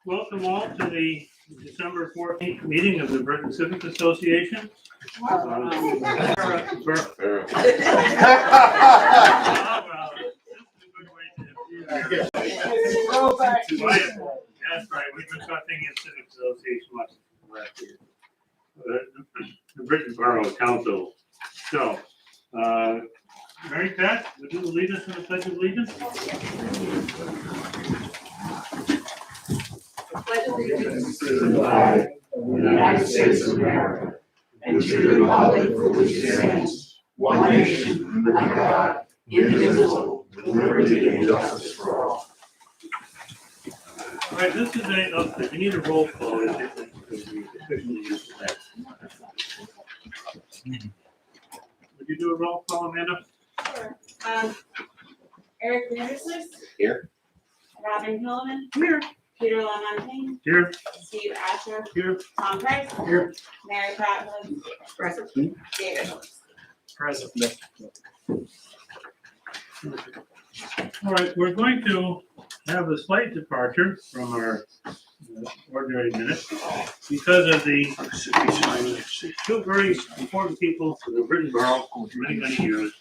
Welcome all to the December 14th meeting of the Britain Civic Association. Borough. That's right, we've been talking in Civic Association much last year. The Britain Borough Council. So, Mary Pat, would you lead us in the Pledge of Allegiance? Pledge allegiance to the flag of the United States of America and to the republic for which it stands, one nation, under God, indivisible, with liberty and justice for all. All right, this is we need a roll call. Would you do a roll call, Amanda? Sure. Eric Vandersliss. Here. Robin Hillman. Here. Peter Lamontagne. Here. Steve Asher. Here. Tom Price. Here. Mary Pat Wood. Present. David Lewis. Present. All right, we're going to have a slight departure from our ordinary minutes because of the two very important people for the Britain Borough for many, many years.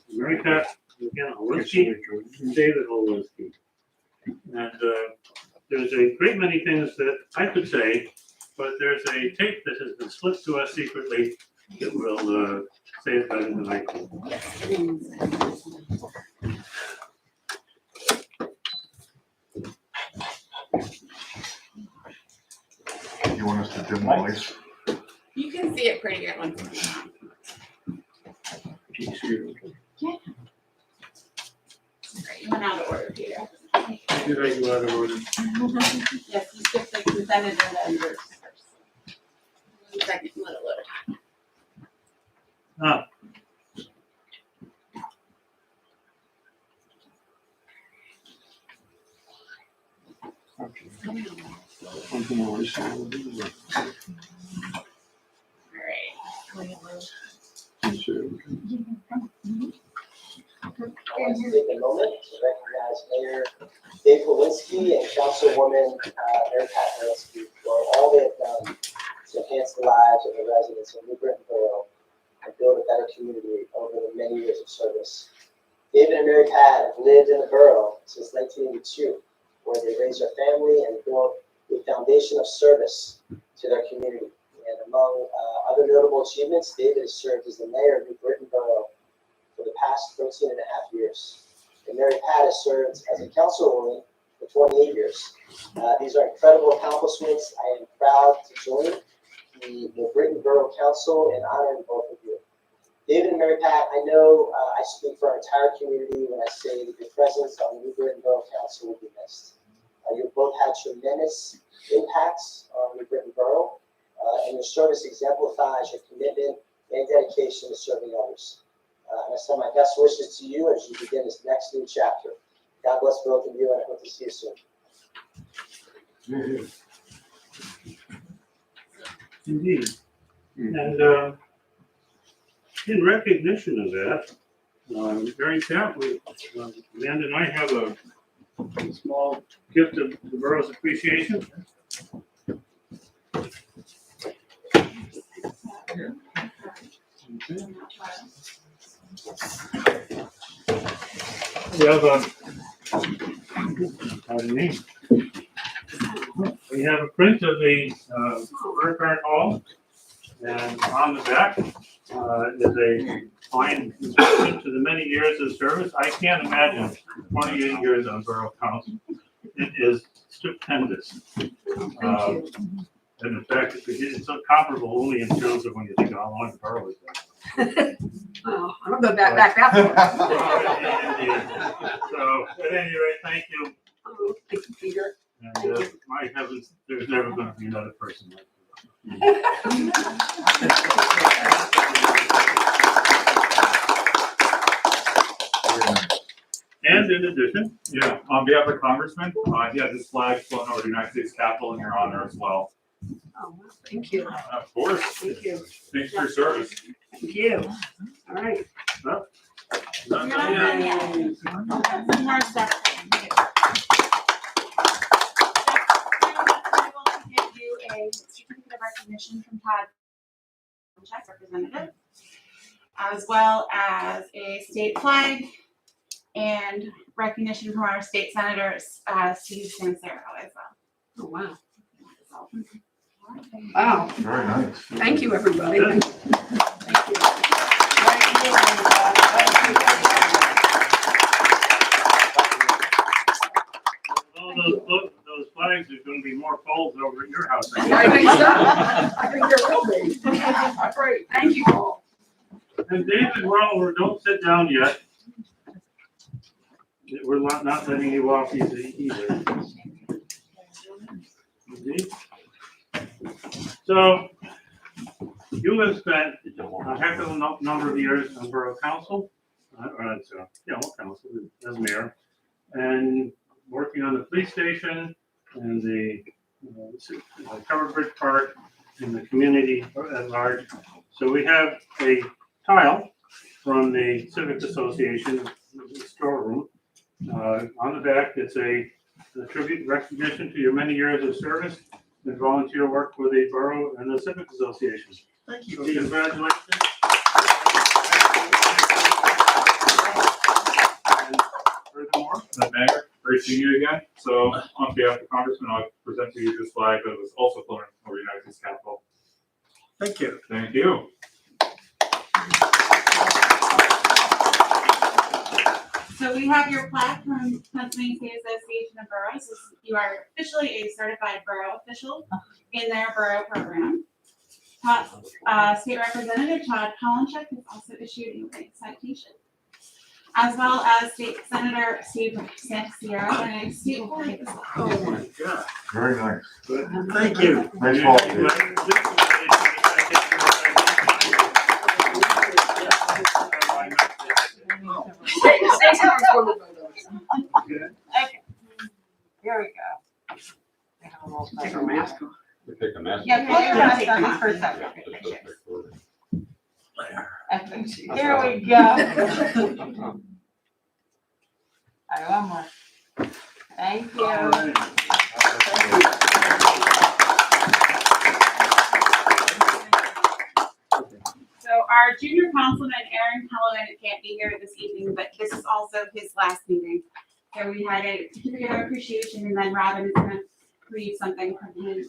Mary Pat Holowski and David Holowski. And there's a great many things that I could say, but there's a tape that has been slipped to us secretly that will say it better than I can. You want us to dim the lights? You can see it pretty good once. Yeah. Right, you went out of order, Peter. Did I go out of order? Yes, you skipped the consent agenda and yours first. Second, let it load. Ah. I want to take a moment to recognize Mayor Dave Lewinsky and Councilwoman Mary Pat Holowski for all they have done to enhance the lives of the residents of New Britain Borough and build a better community over the many years of service. David and Mary Pat have lived in the borough since 1982, where they raised their family and built a foundation of service to their community. And among other notable achievements, David has served as the mayor of New Britain Borough for the past 13 and a half years. And Mary Pat has served as a councilwoman for 28 years. These are incredible accomplishments. I am proud to join the New Britain Borough Council and honoring both of you. David and Mary Pat, I know I speak for our entire community when I say that your presence on the New Britain Borough Council will be missed. You've both had tremendous impacts on New Britain Borough, and your service exemplifies your commitment and dedication to serving others. And I send my best wishes to you as you begin this next new chapter. God bless both of you, and I hope to see you soon. Indeed. And in recognition of that, Mary Pat, Amanda and I have a small gift of the borough's appreciation. Okay. We have we have a print of the Burkhardt Hall, and on the back is a fine inscription to the many years of service. I can't imagine 28 years on Borough Council. It is stupendous. And in fact, it's so comparable only in terms of when you think of how long the borough has been. Oh, I don't go back that far. So, at any rate, thank you. Oh, thank you, Peter. And my heavens, there's never going to be another person like you. And in addition, On behalf of Congressman, he has his flag flown over the United States Capitol in your honor as well. Oh, thank you. Of course. Thank you. Thanks for your service. Thank you. All right. not You're not done yet. Some more stuff. recognition from Todd Check representative, as well as a state flag and recognition from our state senators, Steve Sancero as well. Oh, wow. So, Wow. Very nice. Thank you, everybody. Good. Thank you. All those flags, there's gonna be more poles over at your house. I think so. I think there will be. Great. Thank you all. And David, don't sit down yet. We're not letting you off easy either. Indeed. So, you have spent a heck of a number of years on Borough Council, council, as mayor, and working on the police station and the covered bridge park and the community at large. So we have a tile from the Civic Association storeroom. On the back, it's a tribute recognition to your many years of service and volunteer work for the borough and the Civic Association. Thank So congratulations. And furthermore, Mayor, great seeing you again. So on behalf of the Congressman, I'll present to you this flag that was also flown over the United States Capitol. Thank you. Thank you. So we have your plaque from Pennsylvania State Association of Boroughs. You are officially a certified borough official in their borough program. State Representative Todd Check has also issued a citation, as well as State Senator Steve Sancero and a state flag as well. Oh my God. Very nice. Thank you. Nice talking. Stacy was one of those. Okay, Here we go. Take our mask off. We take a mess. yeah, pull your mask on this for a second. Here we go. All right, one more. Thank you. So our junior councilman, Aaron Cullivan, can't be here this evening, but this is also his last meeting. So we had a certificate of appreciation, and then Robin is gonna read something from him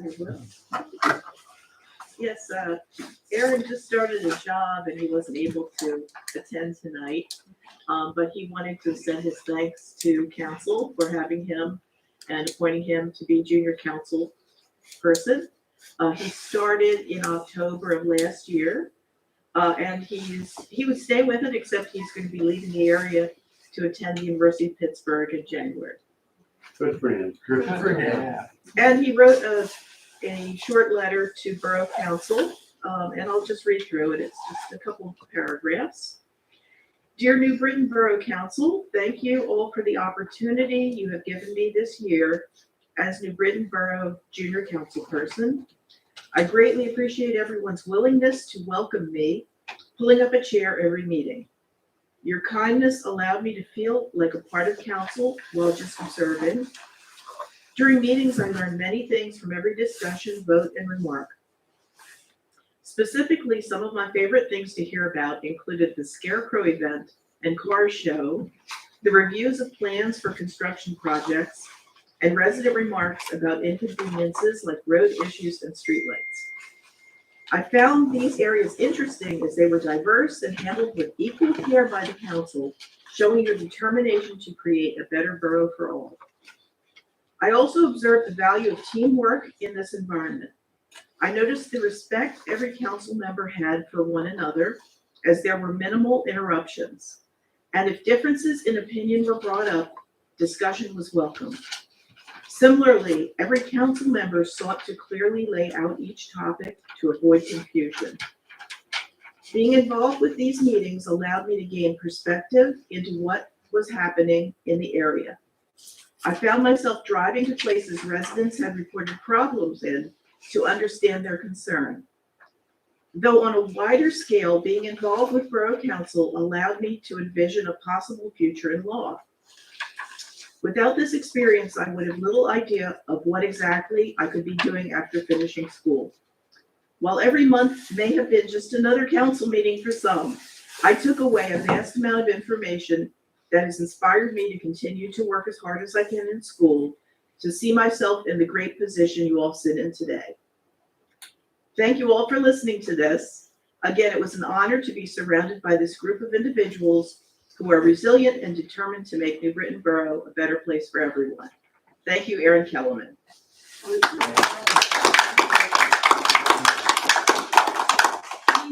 as well. Yes, Aaron just started a job and he wasn't able to attend tonight. But he wanted to send his thanks to council for having him and appointing him to be junior council person. He started in October of last year. And he would stay with it, except he's going to be leaving the area to attend the University of Pittsburgh in January. Good for him. Good for him. And he wrote a short letter to Borough Council, and I'll just read through it. It's just a couple of paragraphs. Dear New Britain Borough Council, thank you all for the opportunity you have given me this year as New Britain Borough Junior Council person. I greatly appreciate everyone's willingness to welcome me, pulling up a chair every meeting. Your kindness allowed me to feel like a part of council while just observing. During meetings, I learned many things from every discussion, vote, and remark. Specifically, some of my favorite things to hear about included the Scarecrow event and car show, the reviews of plans for construction projects, and resident remarks about inconveniences like road issues and streetlights. I found these areas interesting as they were diverse and handled with equal care by the council, showing your determination to create a better borough for all. I also observed the value of teamwork in this environment. I noticed the respect every council member had for one another, as there were minimal interruptions. And if differences in opinion were brought up, discussion was welcome. Similarly, every council member sought to clearly lay out each topic to avoid confusion. Being involved with these meetings allowed me to gain perspective into what was happening in the area. I found myself driving to places residents had reported problems in to understand their concern. Though on a wider scale, being involved with Borough Council allowed me to envision a possible future in law. Without this experience, I would have little idea of what exactly I could be doing after finishing school. While every month may have been just another council meeting for some, I took away a vast amount of information that has inspired me to continue to work as hard as I can in school, to see myself in the great position you all sit in today. Thank you all for listening to this. Again, it was an honor to be surrounded by this group of individuals who are resilient and determined to make New Britain Borough a better place for everyone. Thank you, Erin Kellerman. We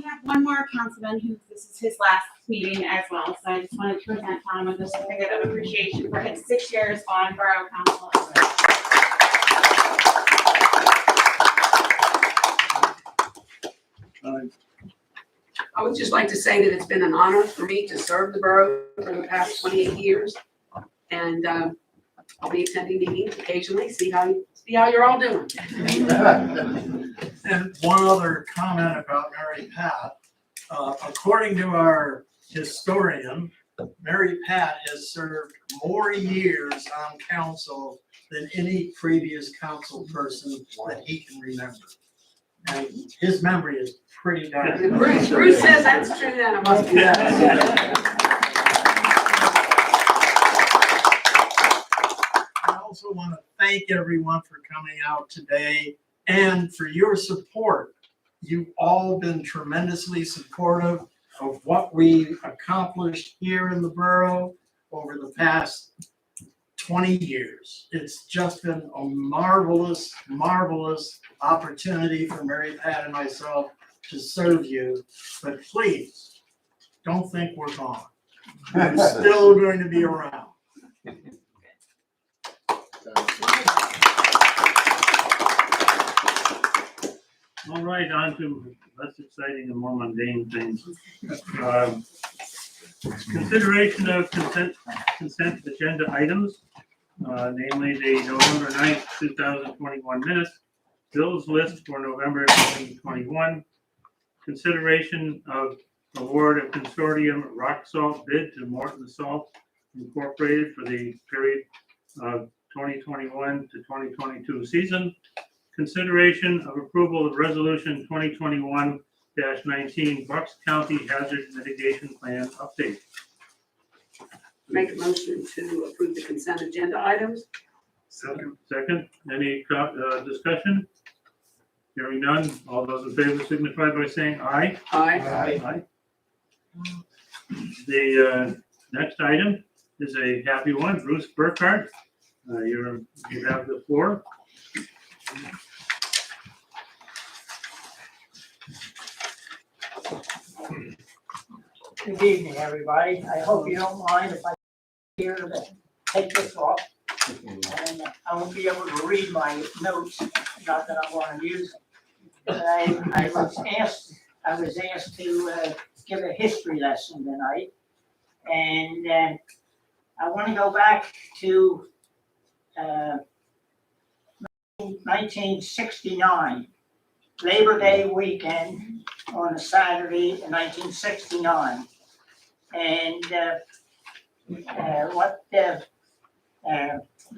have one more councilman who, this is his last meeting as well, so I just wanted to present Tom with a certificate of appreciation for his 6 years on Borough Council. I would just like to say that it's been an honor for me to serve the borough for the past 28 years. And I'll be attending meetings occasionally, see how you're all doing. And one other comment about Mary Pat. According to our historian, Mary Pat has served more years on council than any previous council person that he can remember. And his memory is pretty darn good. Bruce says that's true, then it must be that. I also want to thank everyone for coming out today and for your support. You've all been tremendously supportive of what we accomplished here in the borough over the past 20 years. It's just been a marvelous, marvelous opportunity for Mary Pat and myself to serve you. But please, don't think we're gone. We're still going to be around. All right, on to less exciting and more mundane things. Consideration of consent agenda items, namely the November 9th, 2021 minutes, bills list for November 2021, consideration of award of consortium rock salt bid to Morton Salt Incorporated for the period of 2021 to 2022 season, consideration of approval of resolution 2021-19 Bucks County Hazard Mitigation Plan update. Make a motion to approve the consent agenda items. Second, any discussion? Hearing none, all those in favor signify by saying aye. Aye. Aye. The next item is a happy one, Bruce Burkhardt. You have the floor. Good evening, everybody. I hope you don't mind if I here to take this off. And I won't be able to read my notes, not that I want to use them. But I was asked to give a history lesson tonight. And I want to go back to 1969, Labor Day weekend on a Saturday in 1969. And the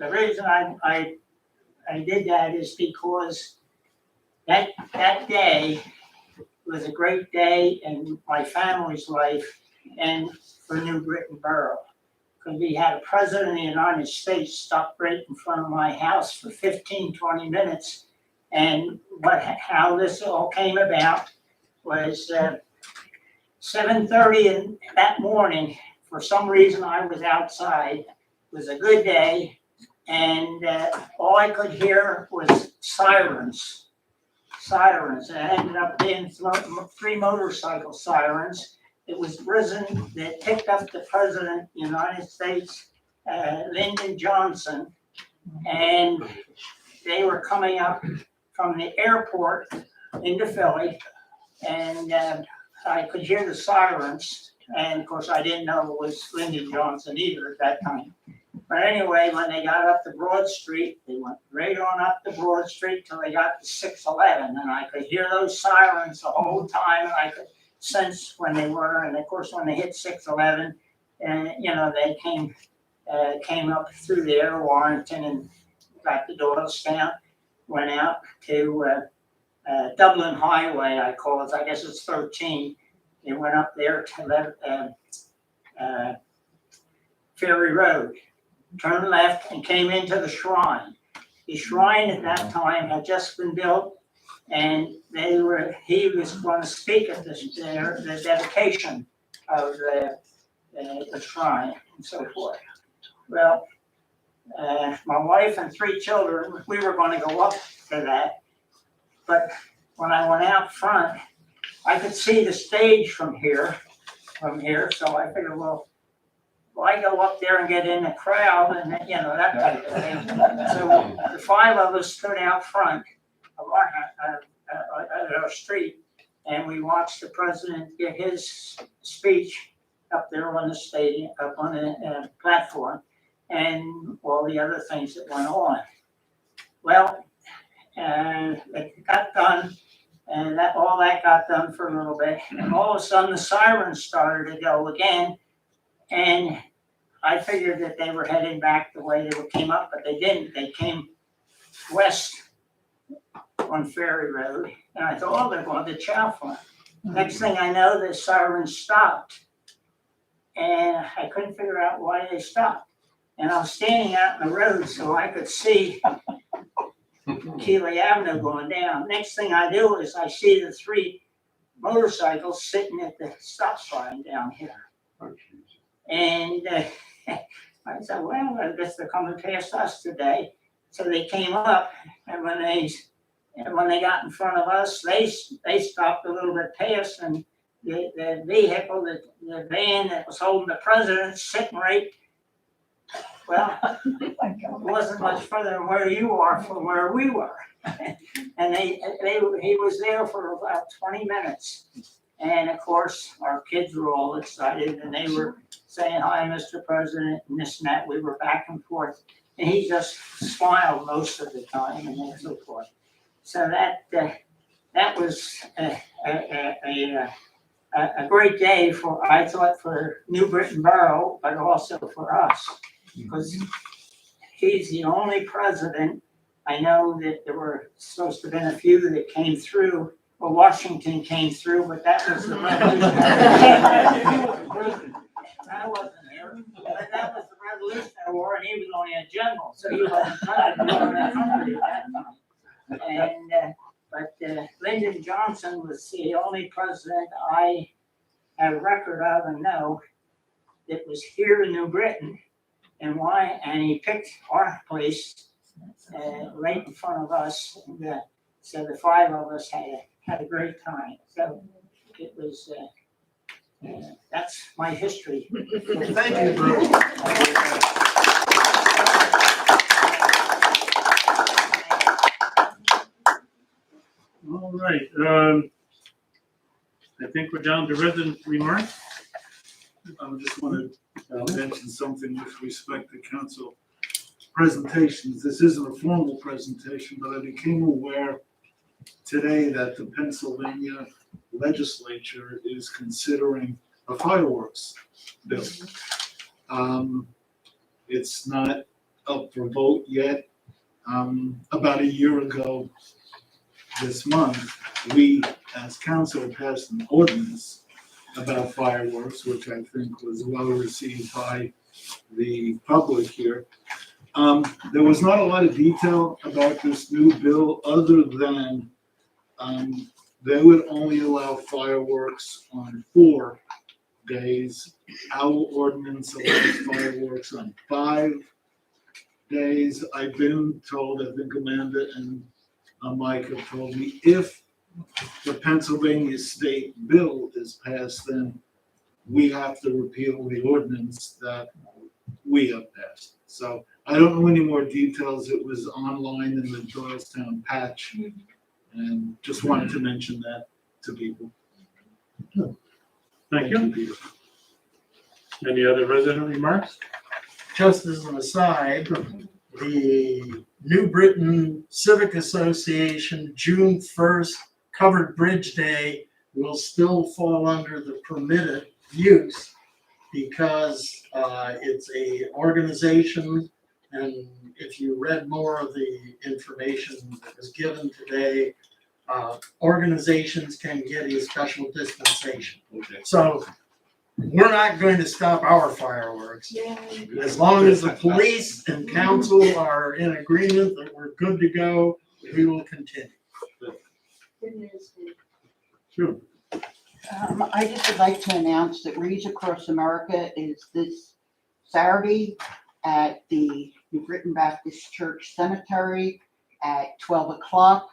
reason I did that is because that day was a great day in my family's life and for New Britain Borough. Because we had a president of the United States stop right in front of my house for 15-20 minutes. And how this all came about was 7:30 that morning. For some reason, I was outside. It was a good day, and all I could hear was sirens. It ended up being 3 motorcycle sirens. It was prison that picked up the president of the United States, Lyndon Johnson, and they were coming up from the airport into Philly, and I could hear the sirens, and of course I didn't know it was Lyndon Johnson either at that time. But anyway, when they got up to Broad Street, they went right on up to Broad Street till they got to 611, and I could hear those sirens the whole time, and I could sense when they were, and of course when they hit 611, and they came came up through there, Warrington, and got the Doylestown, went out to Dublin Highway, I call it, I guess it's 13. It went up there to Ferry Road, turned left and came into the shrine. The shrine at that time had just been built, and he was going to speak at the dedication of the shrine and so forth. Well, my wife and 3 children, we were going to go up to that, but when I went out front, I could see the stage from here, so I figured, well, why go up there and get in the crowd and, that type of thing. So the 5 of us stood out front of our street, and we watched the president give his speech up there on the stadium, up on the platform, and all the other things that went on. Well, it got done, and all that got done for a little bit, and all of a sudden the sirens started to go again, and I figured that they were heading back the way they came up, but they didn't. They came west on Ferry Road, and I thought, oh, they're going to Chalfont. Next thing I know, the sirens stopped, and I couldn't figure out why they stopped. And I was standing out in the road so I could see Keeley Avenue going down. Next thing I do is I see the 3 motorcycles sitting at the stop sign down here. And I said, well, I guess they're coming past us today. So they came up, and when they got in front of us, they stopped a little bit past, and the vehicle, the van that was holding the president, sitting right, well, it wasn't much further than where you are from where we were. And he was there for about 20 minutes. And of course, our kids were all excited, and they were saying, hi, Mr. President, and this and that. We were back and forth. And he just smiled most of the time, and so forth. So that was a great day I thought, for New Britain Borough, but also for us, because he's the only president. I know that there were supposed to have been a few that came through. Well, Washington came through, but that was the Revolutionary. I wasn't there, but that was the Revolutionary War, and he was only a general, so he wasn't trying to run the country at that time. But Lyndon Johnson was the only president I have a record of and know that was here in New Britain, and why? And he picked our place right in front of us, and so the 5 of us had a great time. So it was. That's my history. Thank you, Bruce. All right, I think we're down to resident remarks. I just want to mention something with respect to council presentations. This isn't a formal presentation, but I became aware today that the Pennsylvania legislature is considering a fireworks bill. It's not up for vote yet. About a year ago this month, we as council passed an ordinance about fireworks, which I think was well received by the public here. There was not a lot of detail about this new bill other than they would only allow fireworks on 4 days. Our ordinance allows fireworks on 5 days. I've been told, I think Amanda and Mike have told me, if the Pennsylvania state bill is passed, then we have to repeal the ordinance that we have passed. So I don't know any more details. It was online in the Doylestown patch, and just wanted to mention that to people. Thank you. Peter. Any other resident remarks? Just as an aside, the New Britain Civic Association June 1st Covered Bridge Day will still fall under the permitted use because it's a organization, and if you read more of the information that was given today, organizations can get a special dispensation. Okay. So we're not going to stop our fireworks. As long as the police and council are in agreement that we're good to go, we will continue. Sure. I just would like to announce that Reads Across America is this Saturday at the New Britain Baptist Church Cemetery at 12 o'clock.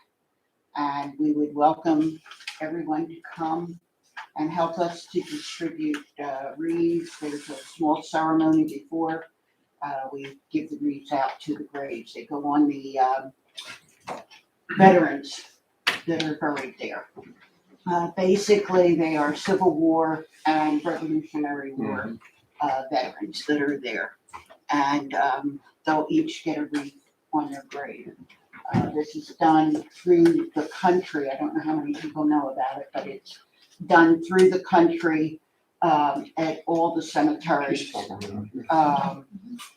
And we would welcome everyone to come and help us to distribute wreaths. There's a small ceremony before we give the wreaths out to the graves. They go on the veterans that are buried there. Basically, they are Civil War and Revolutionary War veterans that are there. And they'll each get a wreath on their grave. This is done through the country. I don't know how many people know about it, but it's done through the country at all the cemeteries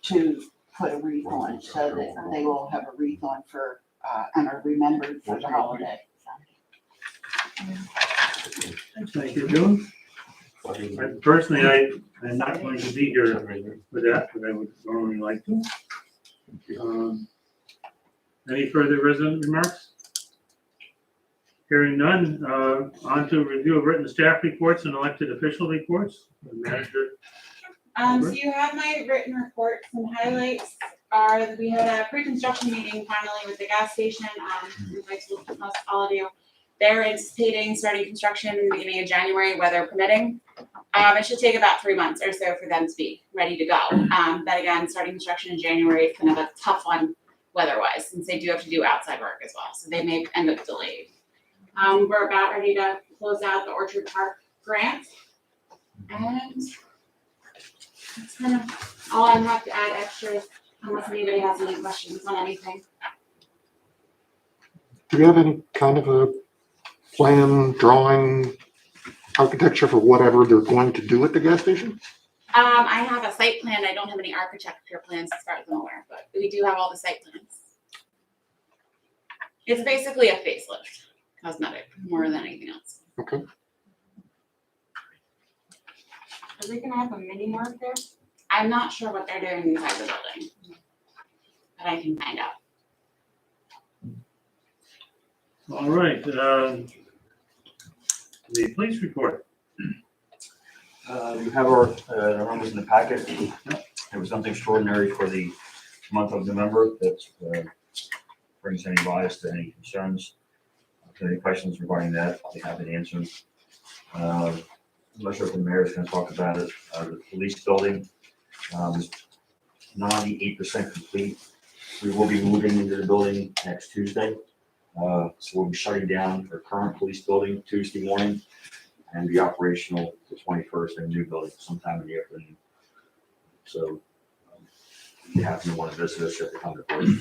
to put a wreath on, so that they all have a wreath on for and are remembered for the holiday. Thank you, June. Personally, I'm not going to be here for that, but I would normally like to. Any further resident remarks? Hearing none, on to review of written staff reports and elected official reports. The manager. So you have my written report. Some highlights are that we had a pre-construction meeting finally with the gas station. We'd like to discuss all of you. They're anticipating starting construction in the beginning of January, weather permitting. It should take about 3 months or so for them to be ready to go. But again, starting construction in January is kind of a tough one weather-wise, since they do have to do outside work as well. So they may end up delayed. We're about ready to close out the Orchard Park grant. And that's kind of all I have to add extras, unless anybody has any questions on anything. Do you have any kind of a plan, drawing, architecture for whatever they're going to do at the gas station? I have a site plan. I don't have any architecture plans as far as I'm aware, but we do have all the site plans. It's basically a facelift, cosmetic, more than anything else. Okay. Are we gonna have a mini mark there? I'm not sure what they're doing inside the building, but I can find out. All right, the police report. You have our numbers in the packet. There was nothing extraordinary for the month of November that brings any bias to any concerns. If there are any questions regarding that, I'll be happy to answer them. I'm not sure if the mayor is going to talk about it. The police building is 98% complete. We will be moving into the building next Tuesday. So we'll be shutting down our current police building Tuesday morning and be operational the 21st in a new building sometime in the afternoon. So if you happen to want to visit us, you have to come to Borough.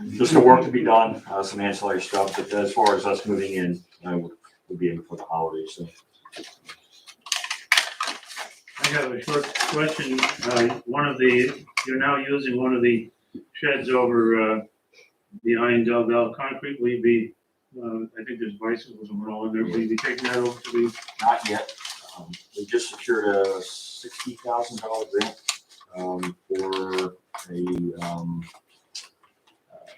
There's some work to be done, some ancillary stuff, but as far as us moving in, we'll be in for the holidays. So. I have a short question. You're now using one of the sheds over behind Del Bell Concrete. Will you be, I think there's bicycles and all in there. Will you be taking that over to the? Not yet. We just secured a $60,000 grant for a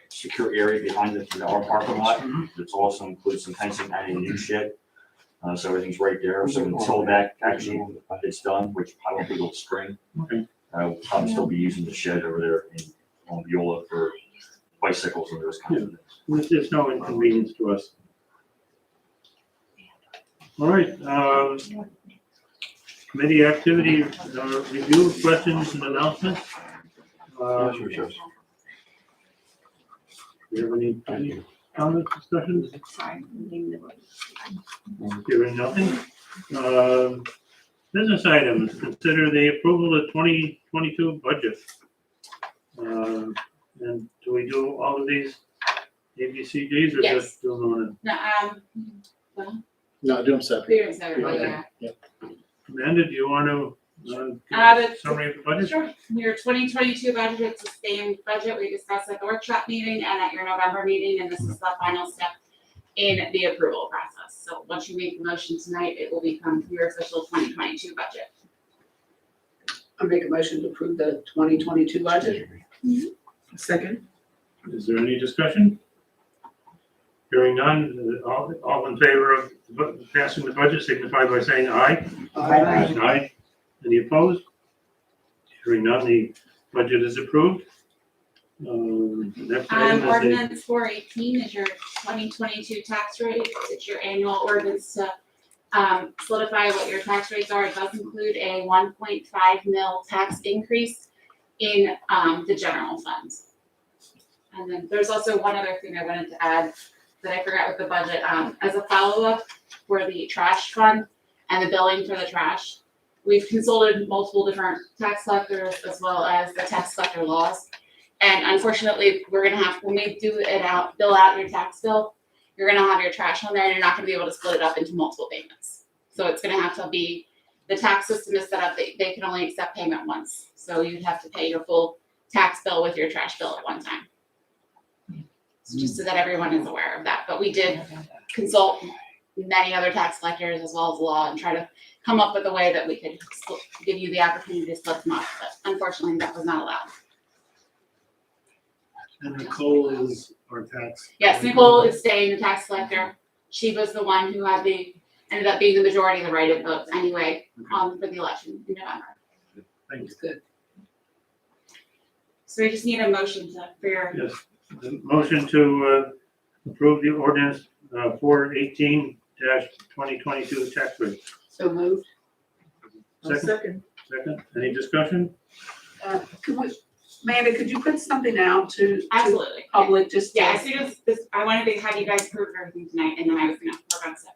secure area behind our parking lot. It also includes some fencing and a new shed. So everything's right there. So until that actually gets done, which I don't think will spring, we'll probably still be using the shed over there on Viola for bicycles and those kinds of things. There's no inconvenience to us. All right, committee activity review, questions and announcements. Sure. Do you have any comments, discussions? Sorry. Hearing nothing. Business items, consider the approval of 2022 budget. And do we do all of these ABCDs or Yes. just do one? No, No, do them separate. clearance everybody, Okay. yeah. Amanda, do you want to The- Summary of the budget? Sure. Your 2022 budget, it's the same budget we discussed at the workshop meeting and at your November meeting, and this is the final step in the approval process. So once you make the motion tonight, it will become your official 2022 budget. I make a motion to approve the 2022 budget. Second? Is there any discussion? Hearing none, all in favor of passing the budget signify by saying aye. Aye. Any opposed? Hearing none, the budget is approved. Next item is the, Ordinance 418 is your 2022 tax rate. It's your annual ordinance to solidify what your tax rates are. It does include a 1.5 mil tax increase in the general funds. And then there's also one other thing I wanted to add that I forgot with the budget. As a follow-up for the trash fund and the billing for the trash, we've consulted multiple different tax collectors as well as the tax collector laws. And unfortunately, we're gonna have, when we bill out your tax bill, you're gonna have your trash on there and you're not gonna be able to split it up into multiple payments. So it's gonna have to be, the tax system is set up, they can only accept payment once. So you'd have to pay your full tax bill with your trash bill at one time. So just so that everyone is aware of that, but we did consult many other tax collectors as well as law and try to come up with a way that we could give you the opportunity to split them up, but unfortunately that was not allowed. And Nicole is our tax. Yes, Nicole is staying the tax collector. She was the one who ended up being the majority of the write-in votes anyway, for the election in November. thank you. It's good. So we just need a motion for your, Yes, the motion to approve the ordinance 418-2022 tax rate. So moved. Second, any discussion? Amanda, could you put something out to absolutely. public, just Yeah, as soon as this, I wanted to have you guys approve everything tonight and then I was gonna work on stuff.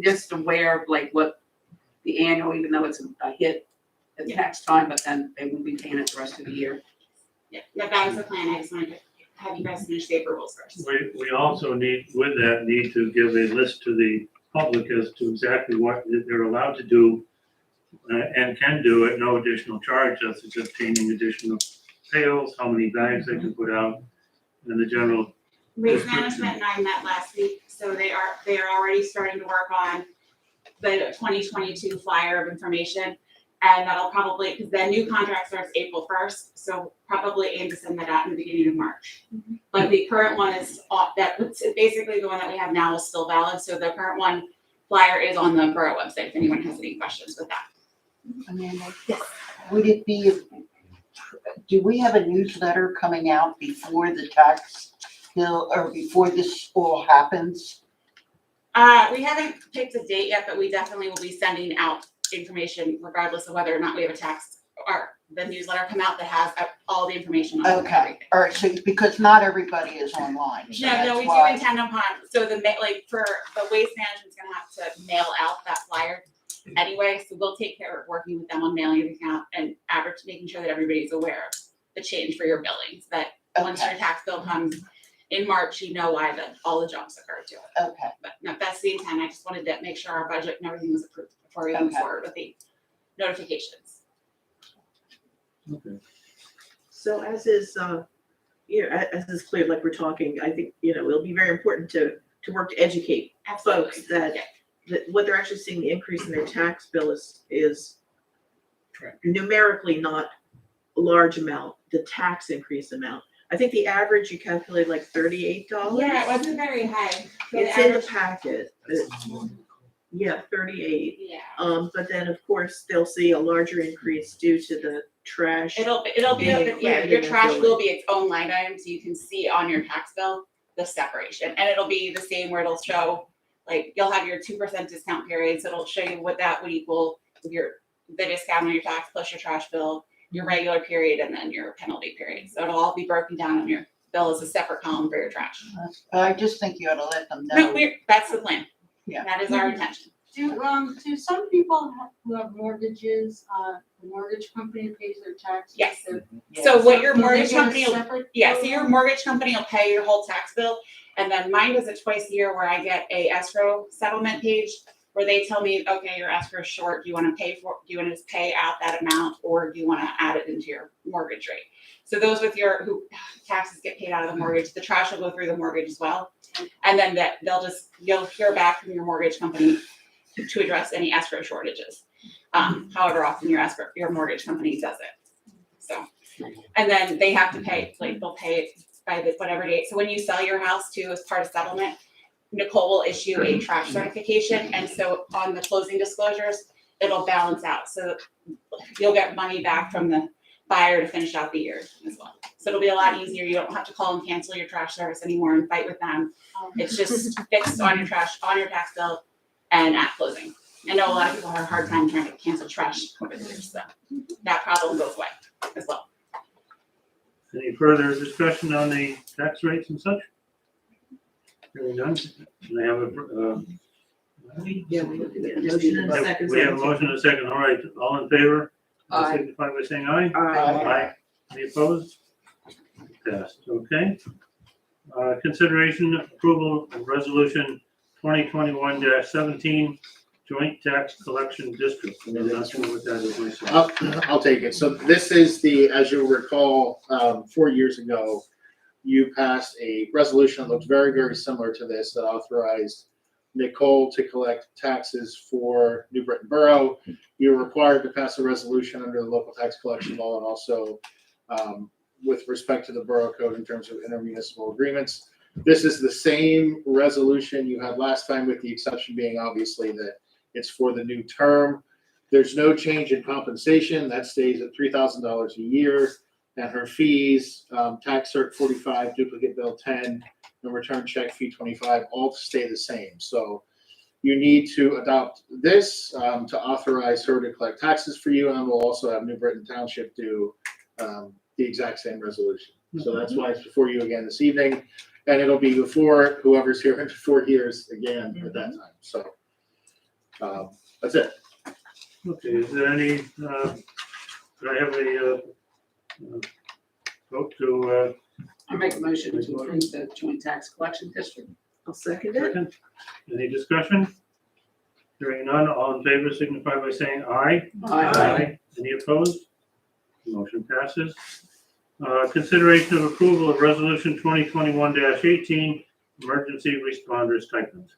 just aware of like what the annual, even though it's a hit at tax time, but then they won't be paying it the rest of the year. Yeah, that was the plan. I just wanted to have you guys finish the approvals first. We also need to give a list to the public as to exactly what they're allowed to do and can do at no additional charge, such as obtaining additional pails, how many bags they can put out, and the general. Waste Management and I met last week, so they are already starting to work on the 2022 flyer of information. And that'll probably, because the new contract starts April 1st, so probably aim to send that out in the beginning of March. But the current one is, basically the one that we have now is still valid, so the current one flyer is on the Borough website if anyone has any questions with that. Amanda? Yes. Would it be, do we have a newsletter coming out before the tax bill, or before this all happens? We haven't picked a date yet, but we definitely will be sending out information regardless of whether or not we have a tax or the newsletter come out that has all the information on Okay, everything. all right, so, because not everybody is online, so No, that's we do why. intend upon, so like for the waste management's gonna have to mail out that flyer anyway, so we'll take care of working with them on mailing everything out and making sure that everybody's aware of the change for your billings, that once your Okay, tax bill comes in March, you know why all the jumps occurred to it. okay, But no, that's the intent. I just wanted to make sure our budget and everything was approved before we move Okay. forward with the notifications. Okay. So as is, as is clear, like we're talking, I think, it'll be very important to work to educate folks Absolutely. that what they're actually seeing, the increase in their tax bill is numerically not a large amount, the tax increase amount. I think the average you calculate like $38. Yeah, it wasn't very high. So It's the in the average- packet. Yeah, 38. Yeah. But then of course they'll see a larger increase due to the trash. It'll be, Being yeah, included your in the trash billing. will be its own line item, so you can see on your tax bill the separation. And it'll be the same where it'll show, like, you'll have your 2% discount period, so it'll show you what that would equal with the discount on your tax plus your trash bill, your regular period, and then your penalty period. So it'll all be broken down on your bill as a separate column for your trash. I just think you ought to let them No, know. that's the plan. Yeah. That is our intention. Do some people who have mortgages, the mortgage company pays their taxes? Yes. So So what your do they mortgage get a company will, separate yeah, so bill? your mortgage company will pay your whole tax bill. And then mine does it twice a year where I get a escrow settlement page where they tell me, okay, your escrow is short, do you wanna do you wanna just pay out that amount, or do you wanna add it into your mortgage rate? So those who taxes get paid out of the mortgage, the trash will go through the mortgage as well. And then you'll hear back from your mortgage company to address any escrow shortages. However often your mortgage company does it. So, and then they have to pay, like, they'll pay it by whatever date. So when you sell your house too, as part of settlement, Nicole will issue a trash certification, and so on the closing disclosures, it'll balance out. So you'll get money back from the buyer to finish out the year as well. So it'll be a lot easier. You don't have to call and cancel your trash service anymore and fight with them. It's just fixed on your tax bill and at closing. I know a lot of people have a hard time trying to cancel trash over the years, so that problem goes away as well. Any further discussion on the tax rates and such? Hearing none, can I have a, Yeah, we have a motion and a second. we have a motion and a second, all right, all in favor? Aye. Signify by saying aye. Aye. Any opposed? Passed, okay. Consideration approval of resolution 2021-17, joint tax collection district. And I'm not sure what that is myself. I'll take it. So this is as you'll recall, 4 years ago, you passed a resolution that looks very, very similar to this that authorized Nicole to collect taxes for New Britain Borough. You're required to pass a resolution under the local tax collection law and also with respect to the borough code in terms of intermunicipal agreements. This is the same resolution you had last time, with the exception being obviously that it's for the new term. There's no change in compensation. That stays at $3,000 a year. And her fees, tax cert 45, duplicate bill 10, and return check fee 25, all stay the same. So you need to adopt this to authorize her to collect taxes for you, and we'll also have New Britain Township do the exact same resolution. So that's why it's before you again this evening, and it'll be before whoever's here in 4 years again at that time. So that's it. Okay, is there any, do I have a vote to, I make a motion to approve the joint tax collection district. I'll second it. second? Any discussion? Hearing none, all in favor signify by saying aye. Any opposed? Motion passes. Consideration of approval of resolution 2021-18, emergency responder stipend. Do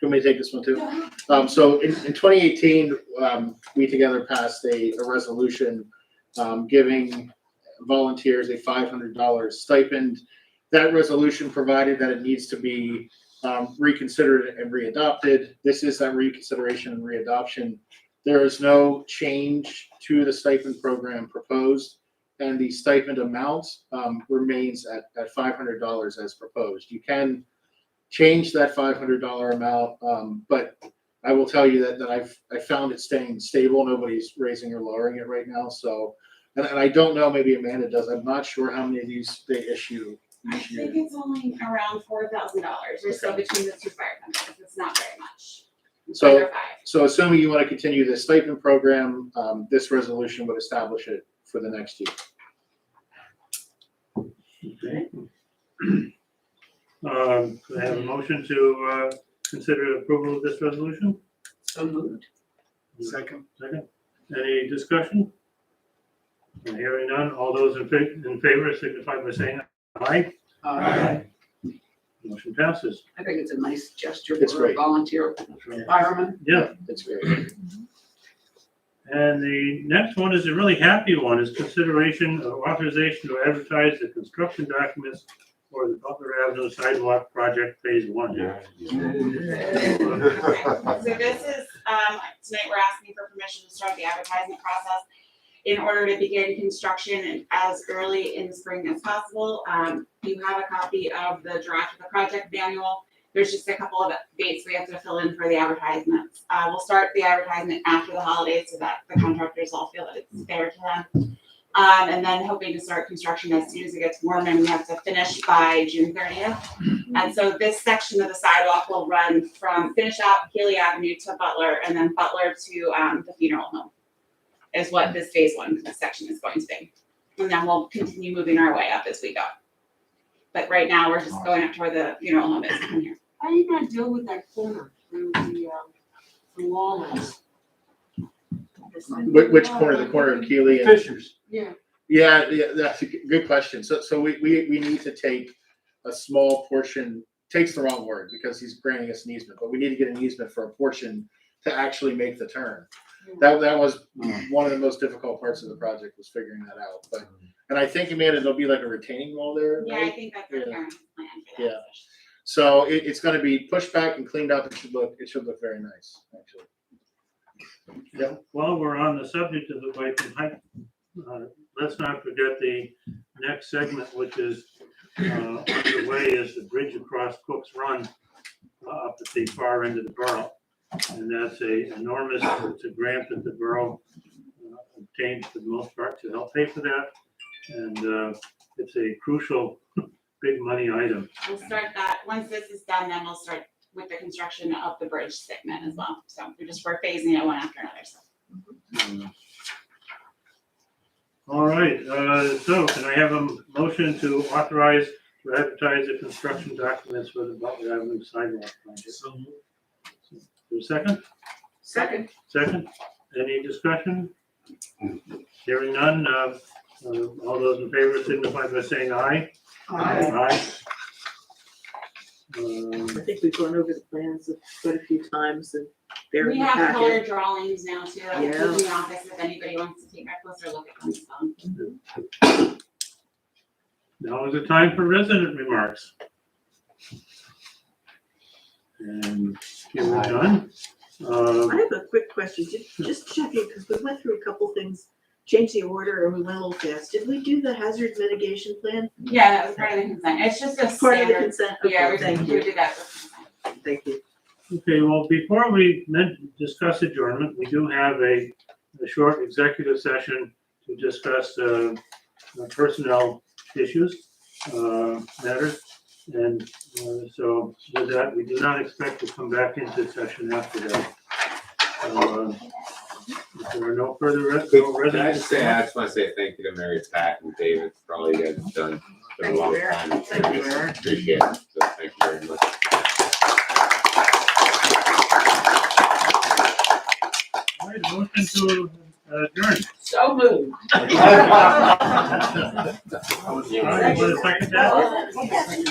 you want me to take this one too? So in 2018, we together passed a resolution giving volunteers a $500 stipend. That resolution provided that it needs to be reconsidered and readopted. This is that reconsideration and readoption. There is no change to the stipend program proposed, and the stipend amount remains at $500 as proposed. You can change that $500 amount, but I will tell you that I found it staying stable. Nobody's raising or lowering it right now. So, and I don't know, maybe Amanda does. I'm not sure how many of these they issue I each year. think it's only around $4,000 or so between the two fire companies. It's not very much. So, Either five. so assuming you want to continue this stipend program, this resolution would establish it for the next year. Okay. Could I have a motion to consider approval of this resolution? So moved. Second. Second. Any discussion? Hearing none, all those in favor signify by saying aye. Motion passes. I think it's a nice gesture It's for a great. volunteer fireman. Yeah, It's great. and the next one is a really happy one, is consideration of authorization to advertise the construction documents for the Butler Avenue Sidewalk Project Phase 1. So this is, tonight we're asking for permission to start the advertisement process in order to begin construction as early in the spring as possible. You have a copy of the draft of the project manual. There's just a couple of dates we have to fill in for the advertisements. We'll start the advertisement after the holidays so that the contractors all feel that it's fair to them. And then hoping to start construction as soon as it gets warm, and we have to finish by June 30th. And so this section of the sidewalk will run from, finish out Healy Avenue to Butler, and then Butler to the funeral home is what this phase 1 section is going to be. And then we'll continue moving our way up as we go. But right now, we're just going up to where the funeral home is from here. How are you gonna deal with that corner through the, the wall is. Which corner, the corner of Keely and? Fishers. Yeah. Yeah, that's a good question. So we need to take a small portion, takes the wrong word because he's granting us an easement, but we need to get an easement for a portion to actually make the turn. That was one of the most difficult parts of the project was figuring that out, and I think there'll be like a retaining wall there, Yeah, I right? think that's the current plan for Yeah. that. So it's gonna be pushed back and cleaned up. It should look very nice, actually. Yeah. While we're on the subject of the bike and hike, let's not forget the next segment, which is underway, is the bridge across Cook's Run up at the far end of the borough. And that's it's a grant that the borough obtained for the most part to help pay for that. And it's a crucial, big money item. We'll start that, once this is done, then we'll start with the construction of the bridge segment as well. So we're phasing it one after another, so. All right, so can I have a motion to authorize to advertise the construction documents for the Butler Avenue sidewalk project? So moved. Second? Second. Any discussion? Hearing none, all those in favor signify by saying aye. Aye. I think we've gone over the plans quite a few times and they're in We the have color packet. drawings now too, that Yeah. will keep in the office if anybody wants to take a closer look at them, so. Now is the time for resident remarks. And here we're done. I have a quick question, just checking, because we went through a couple things, changed the order and we went a little fast. Did we do the hazard mitigation plan? Yeah, that was part of the consent. It's just a Part of the standard. consent? Yeah, Okay, thank we you, did that with consent. thank you. Okay, well, before we discuss adjournment, we do have a short executive session to discuss personnel issues, matters. And so with that, we do not expect to come back into session after that. If there are no further Can I residents. just say, I just want to say thank you to Mary, Pat, and David for all you guys have done. It's been a long time. Thank you, Eric. Appreciate it. So thank you very much. All right, motion to adjourn. So moved. All right, want to second that?